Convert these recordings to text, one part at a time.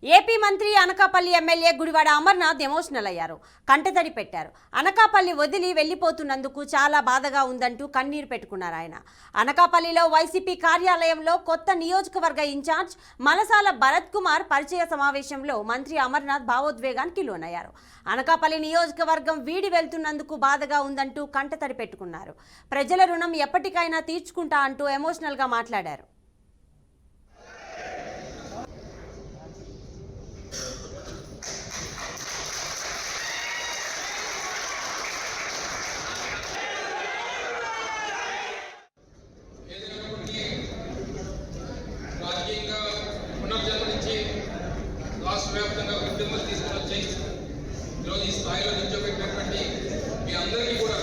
AP మంత్రి Anakapalli MLA Gudivada Amarnath emotional అయ్యారు. కంటతడి పెట్టారు. అనకాపల్లి వదిలి వెళ్లిపోతున్నందుకు చాలా బాధగా ఉందంటూ కన్నీరు పెట్టుకున్నారు ఆయన. అనకాపల్లిలో వైసీపీ కార్యాలయంలో కొత్త నియోజకవర్గ ఇన్ఛార్జ్ మలసాల భరత్ కుమార్ పరిచయ సమావేశంలో మంత్రి అమర్నాథ్ భావోద్వేగానికి లోనయ్యారు. అనకాపల్లి నియోజకవర్గం వీడి వెళ్తున్నందుకు బాధగా ఉందంటూ కంటతడి పెట్టుకున్నారు. ప్రజల రుణం ఎప్పటికైనా తీర్చుకుంటా అంటూ ఎమోషనల్ గా మాట్లాడారు. రాష్ట్ర వ్యాప్తంగా ఉద్యమాలు తీసుకుని వచ్చాయి. ఈరోజు ఈ స్థాయిలో నిల్చోబెట్టినటువంటి మీ అందరికీ కూడా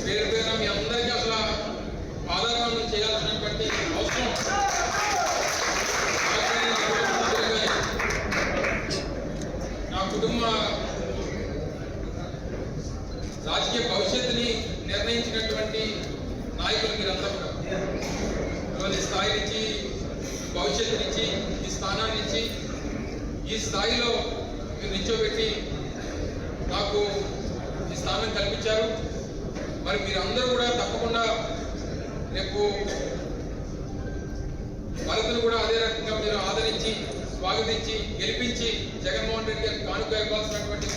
పేరు పేరున మీ అందరికీ అసలు ఆధారాలను చేయాల్సినటువంటి అవసరం నా కుటుంబ రాజకీయ భవిష్యత్తుని నిర్ణయించినటువంటి నాయకులు మీరంతా కూడా ఇవాళ స్థాయి నుంచి భవిష్యత్తునిచ్చి ఈ స్థానాన్ని ఇచ్చి ఈ స్థాయిలో మీరు నిల్చోబెట్టి నాకు ఈ స్థానం కల్పించారు. మరి మీరందరూ కూడా తప్పకుండా రేపు భరత్ను కూడా అదే రకంగా మీరు ఆదరించి స్వాగతించి గెలిపించి జగన్మోహన్ రెడ్డి గారికి కానుక ఇవ్వాల్సినటువంటి